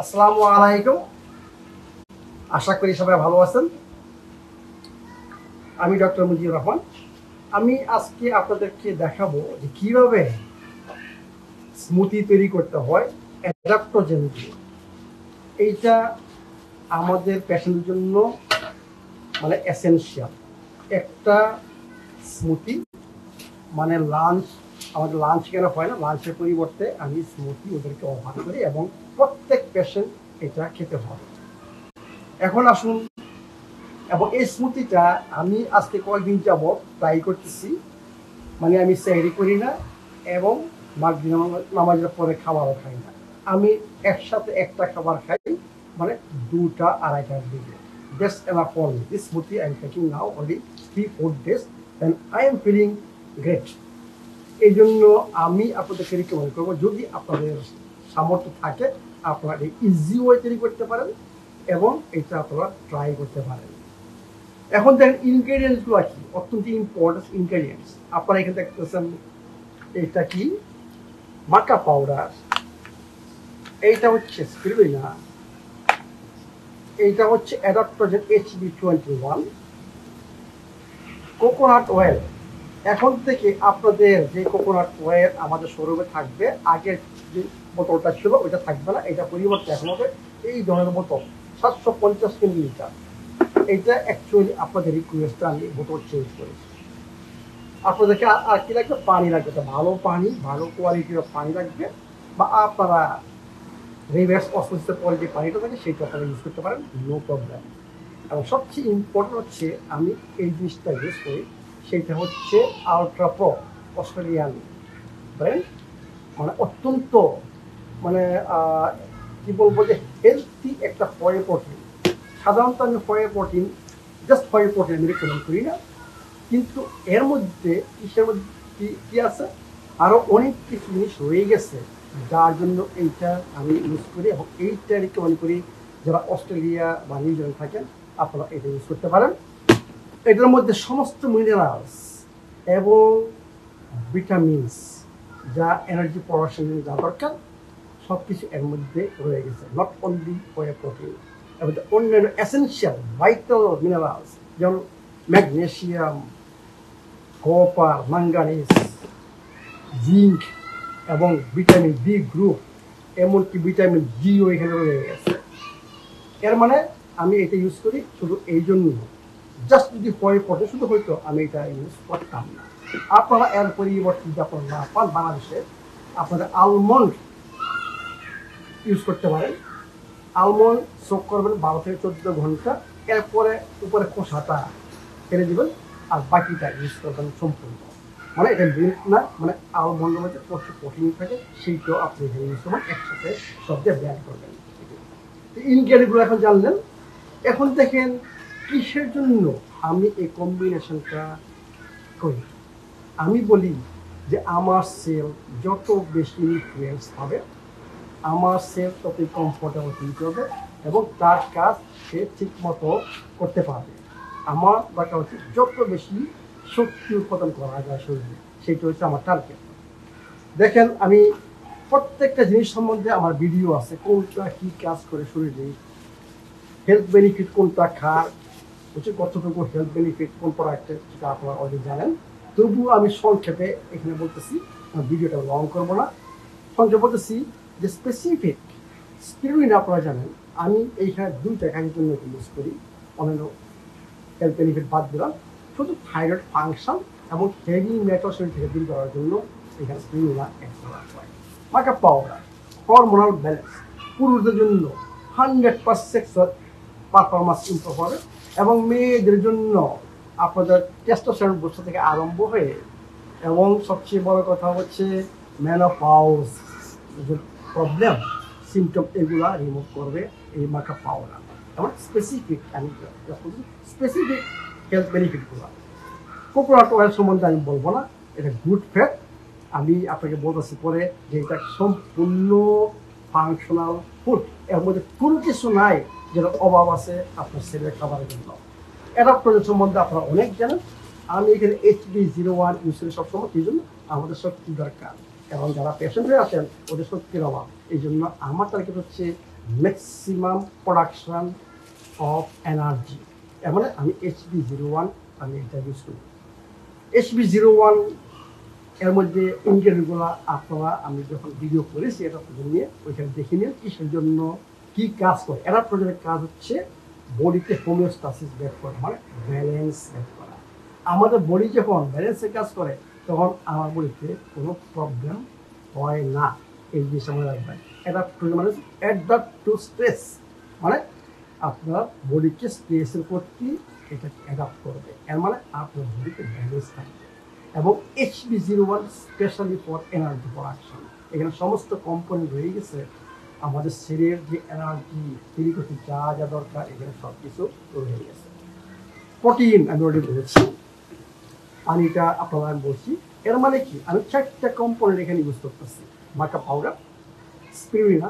আসসালামু আলাইকুম, আশা করি সবাই ভালো আছেন। আমি ডক্টর মুজিবুর রহমান। আমি আজকে আপনাদেরকে দেখাবো যে কিভাবে স্মুথি তৈরি করতে হয় অ্যাডাপ্টোজেন দিয়ে। এইটা আমাদের পেশেন্টের জন্য মানে এসেনশিয়াল। একটা স্মুথি মানে লাঞ্চ, আমাদের লাঞ্চ কেন হয় না, লাঞ্চের পরিবর্তে আমি স্মুথি ওদেরকে অফার করি এবং প্রত্যেক পেশেন্ট এটা খেতে হবে। এখন আসুন, এবং এই স্মুথিটা আমি আজকে কয়েকদিন যাবত ট্রাই করতেছি। মানে আমি সেহরি করি না এবং মাগরিব নামাজের পরে খাবারও খাই না। আমি একসাথে একটা খাবার খাই, মানে 2টা 2:30টার দিকে। That's enough for me. This smoothie I'm taking now only 3-4 days and I am feeling great. এই জন্য আমি আপনাদেরকে রিকমেন্ড করবো, যদি আপনাদের সামর্থ্য থাকে আপনারা এই ইজি ওয়ে তৈরি করতে পারেন এবং এটা আপনারা ট্রাই করতে পারেন। এখন দেখেন ইনগ্রেডিয়েন্টসগুলো কি, অত্যন্ত ইম্পর্টেন্ট ইনগ্রেডিয়েন্টস। আপনারা এখানে দেখতেছেন এটা কি, মাকা পাউডার, এইটা হচ্ছে স্পিরুলিনা, এইটা হচ্ছে অ্যাডাপ্টোজেন HB21, কোকোনাট অয়েল। এখন থেকে আপনাদের যে কোকোনাট অয়েল আমাদের শোরুমে থাকবে, আগের যে বোতলটা ছিল ওইটা থাকবে না, এটা পরিবর্তে এখন হবে এই ধরনের বোতল 750 মিলিলিটার। এইটা অ্যাকচুয়ালি আপনাদের রিকোয়েস্টে আমি বোতল চেঞ্জ করেছি। আপনাদেরকে আর কি লাগবে, পানি লাগবে, ভালো পানি, ভালো কোয়ালিটির পানি লাগবে, বা আপনারা রিভার্স অসমোসিসের পরে যে পানিটা থাকে সেইটা আপনারা ইউজ করতে পারেন, নো প্রবলেম। এবং সবচেয়ে ইম্পর্টেন্ট হচ্ছে আমি এই জিনিসটা ইউজ করি, সেইটা হচ্ছে আলট্রা প্রো অস্ট্রেলিয়ান ব্র্যান্ড। মানে অত্যন্ত মানে কি বলবো যে হেলথি একটা ফয়ে প্রোটিন। সাধারণত আমি ফয়ে প্রোটিন, জাস্ট ফয়ে প্রোটিন আমি রেকমেন্ড করি না, কিন্তু এর মধ্যে কিসের মধ্যে কি আছে, আরও অনেক কিছু জিনিস রয়ে গেছে, যার জন্য এইটা আমি ইউজ করি এবং এইটা রিকমেন্ড করি যারা অস্ট্রেলিয়া বা নিউজিল্যান্ড থাকেন আপনারা এটা ইউজ করতে পারেন। এটার মধ্যে সমস্ত মিনারেলস এবং ভিটামিনস যা এনার্জি প্রোডাকশনে যা দরকার সব কিছু এর মধ্যে রয়ে গেছে। নট অনলি ফর প্রোটিন, এবং অন্যান্য এসেনশিয়াল ভাইটাল মিনারেলস যেমন ম্যাগনেশিয়াম, কপার, ম্যাঙ্গানিজ, জিঙ্ক এবং ভিটামিন বি গ্রুপ, এমনকি ভিটামিন জিও এখানে রয়ে গেছে। এর মানে আমি এটা ইউজ করি শুধু এই জন্য, জাস্ট যদি ফয়ে পড়ে শুধু হয়তো আমি এটা ইউজ করতাম না। আপনারা এর পরিবর্তে যদি আপনারা না পান, বাংলাদেশে আপনাদের আলমন্ড ইউজ করতে পারেন। আলমন্ড সোক করবেন 12 থেকে 14 ঘন্টা, এরপরে উপরে খোসাটা ফেলে দেবেন আর বাকিটা ইউজ করবেন সম্পূর্ণ। মানে এটা মিল্ক না, মানে আলমন্ডের মধ্যে প্রচুর প্রোটিন থাকে, সেইটাও আপনি এখানে ইউজ করবেন, একসাথে সব দিয়ে ব্যান্ড করবেন। ইনগ্রেডিয়েন্টগুলো এখন জানলেন। এখন দেখেন কিসের জন্য আমি এই কম্বিনেশনটা করি। আমি বলি যে আমার সেল যত বেশি নিউট্রিয়েন্টস পাবে, আমার সেল ততই কমফোর্টেবল ফিল করবে এবং তার কাজ সে ঠিক মতো করতে পারবে। আমার দরকার হচ্ছে যত বেশি শক্তি উৎপাদন করা যায় শরীরে, সেইটা হচ্ছে আমার টার্গেট। দেখেন আমি প্রত্যেকটা জিনিস সম্বন্ধে আমার ভিডিও আছে, কোনটা কী কাজ করে শরীরে, হেলথ বেনিফিট কোনটা খার হচ্ছে, কতটুকু হেলথ বেনিফিট কোন প্রোডাক্টের, সেটা আপনারা অলরেডি জানেন। তবুও আমি সংক্ষেপে এখানে বলতেছি, ভিডিওটা লং করবো না, সংক্ষেপে বলতেছি যে স্পেসিফিক স্পিরুলিনা আপনারা জানেন আমি এইখানে 2টা কাজের জন্য ইউজ করি, অন্যান্য হেলথ বেনিফিট বাদ দিলাম, শুধু থাইরয়েড ফাংশন এবং হেভি মেটাল শরীর থেকে দূর করার জন্য এখানে স্পিরুলিনা এক্সট্রা হয়। মাকা পাউডার হরমোনাল ব্যালেন্স, পুরুষদের জন্য 100% সেক্সুয়াল পারফরমেন্স ইমপ্রুভ হবে এবং মেয়েদের জন্য আপনাদের টেস্টোস্টেরন বুস্টার থেকে আরম্ভ হয়ে এবং সবচেয়ে বড় কথা হচ্ছে মেনোপজ যে প্রবলেম সিমটম এগুলা রিমুভ করবে এই মাকা পাউডার। এবং স্পেসিফিক আমি স্পেসিফিক হেলথ বেনিফিটগুলো। কোকোনাট অয়েল সম্বন্ধে আমি বলবো না, এটা গুড ফ্যাট। আমি আপনাকে বলতেছি পরে যে এটা সম্পূর্ণ ফাংশনাল ফুড, এর মধ্যে কোনো কিছু নাই যেটা অভাব আছে আপনার শরীরের খাবারের জন্য। অ্যাডাপ্টোজেন সম্বন্ধে আপনারা অনেক জানেন, আমি এখানে HB01 ইউজ করি সবসময়। এই জন্য আমাদের শক্তি দরকার এবং যারা পেশেন্ট হয়ে আসেন ওদের শক্তির অভাব, এই জন্য আমার টার্গেট হচ্ছে ম্যাক্সিমাম প্রোডাকশন অফ এনার্জি। এর মানে আমি HB01 আমি এটা ইউজ করি। HB01 এর মধ্যে ইনগ্রেডিয়েন্টগুলো আপনারা আমি যখন ভিডিও করেছি এটা নিয়ে ওইখানে দেখে নিন কিসের জন্য কি কাজ করে। অ্যাডাপ্টোজেনের কাজ হচ্ছে বডিতে হোমিওস্টাসিস বের করা, মানে ব্যালেন্স বের করা। আমাদের বডি যখন ব্যালেন্সে কাজ করে তখন আমার বডিতে কোনো প্রবলেম হয় না। এই জিনিসটা মনে রাখবেন। অ্যাডাপ্টোজেন মানে অ্যাডাপ্ট টু স্ট্রেস, মানে আপনার বডিকে স্ট্রেসের প্রতি এটা অ্যাডাপ্ট করবে। এর মানে আপনার বডিতে ব্যালেন্স থাকবে। এবং HB01 specially for energy production, এখানে সমস্ত কম্পোনেন্ট রয়ে গেছে আমাদের শরীরের যে এনার্জি তৈরি করতে যা যা দরকার এখানে সব কিছু রয়ে গেছে। প্রোটিন আমি অলরেডি বলেছি, পানিটা আপনারা আমি বলছি। এর মানে কি আমি 4টা কম্পোনেন্ট এখানে ইউজ করতেছি, মাকা পাউডার, স্পিরুলিনা,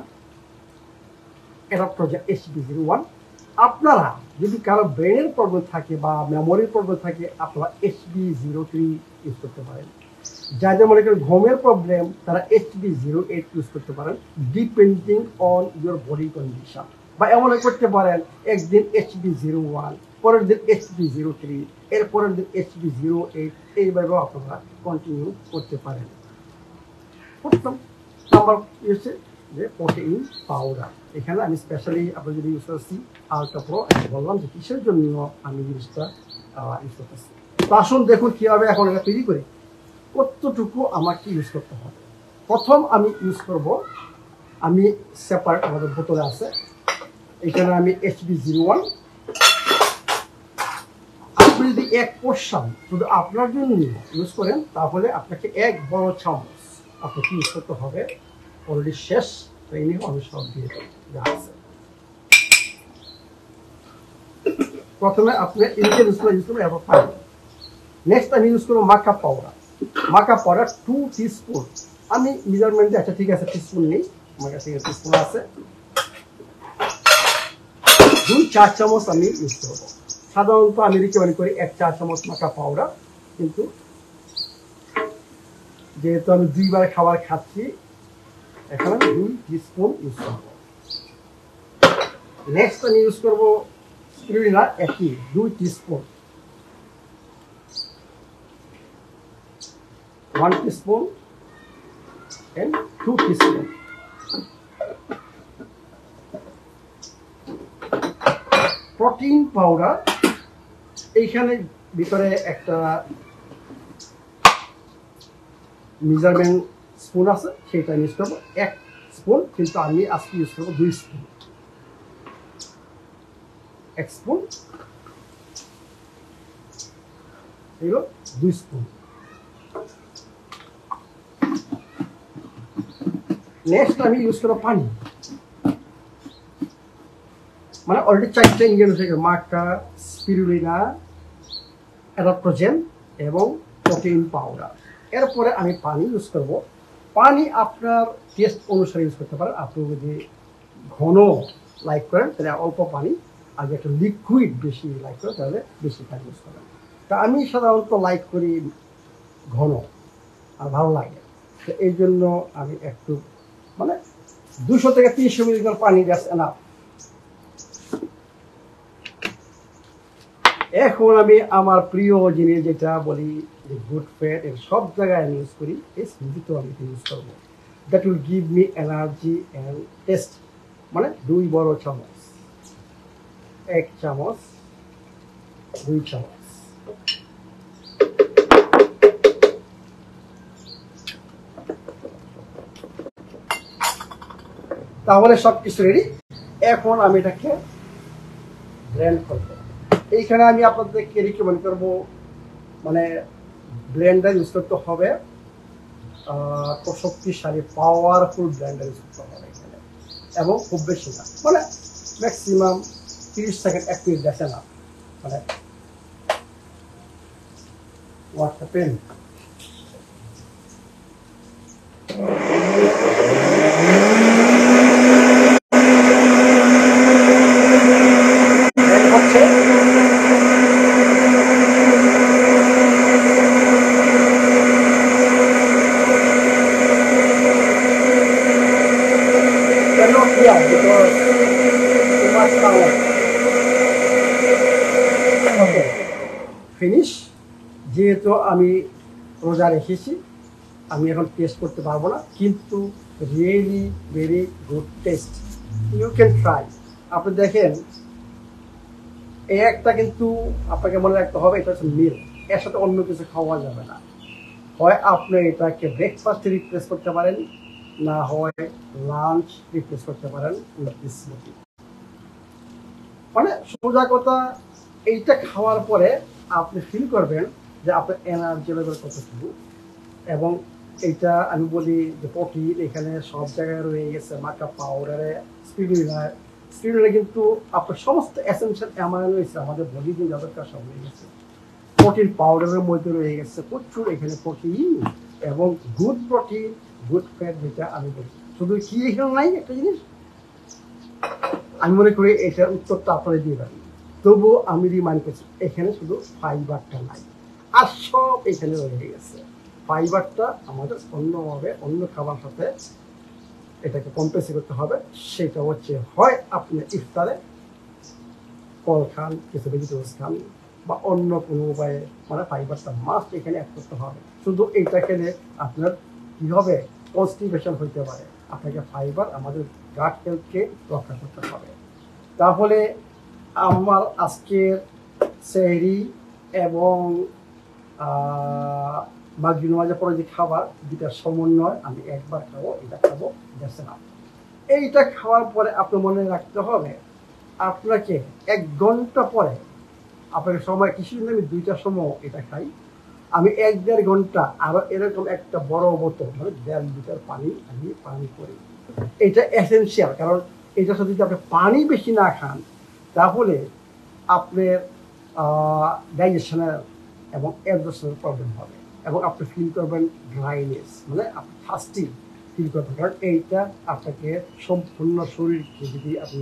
অ্যাডাপ্টোজেন HB01। আপনারা যদি কারো ব্রেনের প্রবলেম থাকে বা মেমোরির প্রবলেম থাকে আপনারা HB03 ইউজ করতে পারেন। যাদের মনে করেন ঘুমের প্রবলেম তারা HB08 ইউজ করতে পারেন, depending on your body condition. বা এমন করতে পারেন একদিন HB01, পরের দিন HB03, এর পরের দিন HB08, এইভাবেও আপনারা কন্টিনিউ করতে পারেন। প্রথম নাম্বার হচ্ছে যে প্রোটিন পাউডার। এখানে আমি স্পেশালি আপনার যদি ইউজ করছি আলট্রা প্রো, বললাম যে কিসের জন্য আমি জিনিসটা ইউজ করতেছি। তো আসুন দেখুন কীভাবে এখন এটা তৈরি করি, কতটুকু আমাকে ইউজ করতে হবে। প্রথম আমি ইউজ করব, আমি সেপারেট আমাদের বোতলে আছে, এখানে আমি HB01। আপনি যদি 1 পোর্শন শুধু আপনার জন্য ইউজ করেন তাহলে আপনাকে 1 বড় চামচ আপনাকে ইউজ করতে হবে। অলরেডি শেষ ট্রেনিং আমি সব দিয়ে যা আছে। প্রথমে আপনি ইনগ্রেডিয়েন্টসগুলো ইউজ করবেন, এরপর পানি। নেক্সট আমি ইউজ করবো মাকা পাউডার। মাকা পাউডার 2 টিস্পুন। আমি মেজারমেন্ট দিয়ে, আচ্ছা ঠিক আছে টিস্পুন নেই, আমার কাছে টিস্পুন আছে, 2-4 চামচ আমি ইউজ করবো। সাধারণত আমি রিকমেন্ড করি 1 4 চামচ মাকা পাউডার, কিন্তু যেহেতু আমি 2 বার খাবার খাচ্ছি এখানে 2 টিস্পুন ইউজ করবো। নেক্সট আমি ইউজ করবো স্পিরুলিনা, একই 2 teaspoon, 1 teaspoon and 2 teaspoon. Protein powder, এইখানে ভিতরে একটা মেজারমেন্ট স্পুন আছে, সেটা ইউজ করবো 1 স্পুন, কিন্তু আমি আজকে ইউজ করবো 2 স্পুন। 1 স্পুন, এগুলো 2 স্পুন। নেক্সট আমি ইউজ করবো পানি, মানে অলরেডি 4টা ইনগ্রেডিয়েন্টস, মাকা, স্পিরুলিনা, অ্যাডাপ্টোজেন এবং প্রোটিন পাউডার। এরপরে আমি পানি ইউজ করব। পানি আপনার টেস্ট অনুসারে ইউজ করতে পারেন। আপনি যদি ঘন লাইক করেন তাহলে অল্প পানি, আর যদি একটা লিকুইড বেশি লাইক করেন তাহলে বেশি পানি ইউজ করেন। তা আমি সাধারণত লাইক করি ঘন, আর ভালো লাগে, তো এই জন্য আমি একটু মানে 200 থেকে 300 মিলিগ্রাম পানি জাস্ট এনাফ। এখন আমি আমার প্রিয় জিনিস যেটা বলি যে গুড ফ্যাট, এর সব জায়গায় আমি ইউজ করি, এই স্মুদিতেও আমি ইউজ করবো। That will give me energy and test. মানে 2 বড় চামচ, 1 চামচ, 2 চামচ। তাহলে সব কিছু রেডি। এখন আমি এটাকে ব্লেন্ড করবো। এইখানে আমি আপনাদেরকে রিকমেন্ড করবো মানে ব্লেন্ডার ইউজ করতে হবে, তো শক্তিশালী পাওয়ারফুল ব্লেন্ডার ইউজ করতে হবে এখানে, এবং খুব বেশি না, মানে ম্যাক্সিমাম 30 সেকেন্ড 1 মিনিট দেখে না, মানে ওয়াটটা pen. because too much power. Okay, finish. যেহেতু আমি রোজা রেখেছি আমি এখন টেস্ট করতে পারবো না, কিন্তু really very good taste, you can try. আপনি দেখেন এই একটা কিন্তু আপনাকে মনে রাখতে হবে এটা হচ্ছে মিল, এর সাথে অন্য কিছু খাওয়া যাবে না। হয় আপনি এটাকে ব্রেকফাস্টে রিপ্লেস করতে পারেন, না হয় লাঞ্চ রিপ্লেস করতে পারেন উইথ দিস স্মুথি। মানে সোজা কথা, এইটা খাওয়ার পরে আপনি ফিল করবেন যে আপনার এনার্জি লেভেল কতটুকু। এবং এইটা আমি বলি যে প্রোটিন এখানে সব জায়গায় রয়ে গেছে, মাকা পাউডারে, স্পিরুলিনা কিন্তু আপনার সমস্ত এসেনশিয়াল অ্যামাইনো অ্যাসিড আমাদের বডি দিয়ে যা দরকার সব রয়ে গেছে। প্রোটিন পাউডারের মধ্যে রয়ে গেছে প্রচুর এখানে প্রোটিন এবং গুড প্রোটিন, গুড ফ্যাট, যেটা আমি বলি। শুধু কি এখানে নাই একটা জিনিস, আমি মনে করি এটার উত্তরটা আপনারা দিয়ে পারেন। তবুও আমি রিমাইন্ড করছি এখানে শুধু ফাইবারটা নাই, আর সব এখানে রয়ে গেছে। ফাইবারটা আমাদের অন্যভাবে অন্য খাবার সাথে এটাকে কম্পেন্সেট করতে হবে। সেটা হচ্ছে হয় আপনি ইফতারে ফল খান, কিছু ভেজিটেবলস খান, বা অন্য কোনো উপায়ে, মানে ফাইবারটা মাস্ট এখানে অ্যাড করতে হবে। শুধু এইটা খেলে আপনার কী হবে, কনস্টিপেশন হইতে পারে। আপনাকে ফাইবার আমাদের গাট হেলথকে রক্ষা করতে হবে। তাহলে আমার আজকের সেহরি এবং মাগরিব নামাজের পরে যে খাবার দুটার সমন্বয়, আমি একবার খাবো, এটা খাবো, দ্যাটস এনাফ। এইটা খাওয়ার পরে আপনি মনে রাখতে হবে আপনাকে 1 ঘন্টা পরে, আপনাকে সময় কিছু দিন আমি 2টার সময় এটা খাই, আমি 1-1.5 ঘন্টা আরও এরকম একটা বড় বোতল, মানে 1.5 লিটার পানি আমি পানি করি। এটা এসেনশিয়াল, কারণ এটার সাথে যদি আপনি পানি বেশি না খান তাহলে আপনার ডাইজেশনের এবং অ্যাবজর্পশনের প্রবলেম হবে, এবং আপনি ফিল করবেন ড্রাইনেস, মানে আপনি ফাস্টি ফিল করবেন। কারণ এইটা আপনাকে সম্পূর্ণ শরীরকে যদি আপনি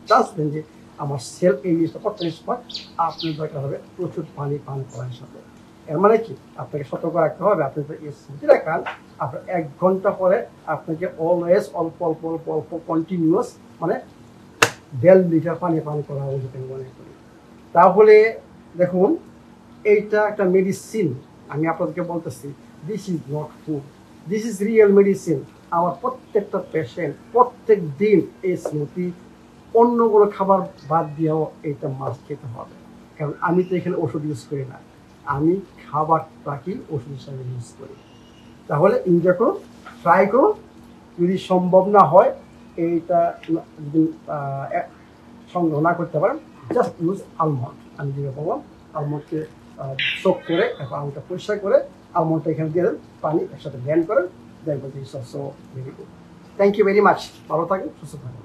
চান্স দেন যে আমার সেল এই জিনিসটা করতে, আপনার দরকার হবে প্রচুর পানি পান করার সাথে। এর মানে কি, আপনাকে সতর্ক রাখতে হবে। আপনি যদি স্মুথি রাখান, আপনার 1 ঘন্টা পরে আপনাকে অলওয়েজ অল্প অল্প অল্প অল্প কন্টিনিউয়াস, মানে 1.5 লিটার পানি পান করা উচিত আমি মনে করি। তাহলে দেখুন, এইটা একটা মেডিসিন। আমি আপনাদেরকে বলতেছি, this is not food, this is real medicine. আমার প্রত্যেকটা পেশেন্ট প্রত্যেক দিন এই স্মুথি, অন্য কোনো খাবার বাদ দিয়েও এইটা মাস্ট খেতে হবে। কারণ আমি তো এখানে ওষুধ ইউজ করি না, আমি খাবারটাকে ওষুধ হিসাবে ইউজ করি। তাহলে এনজয় করুন, ট্রাই করুন। যদি সম্ভব না হয়, এইটা যদি সংগ্রহ না করতে পারেন, জাস্ট ইউজ আলমন্ড। আমি যেটা বললাম, আলমন্ডকে সোক করে, এখন আলমন্ডটা পরিষ্কার করে আলমন্ডটা এখানে দিয়ে দেন, পানি একসাথে ব্লেন্ড করেন, দেখবেন যে it's also very good. Thank you very much. ভালো থাকুন, সুস্থ থাকুন।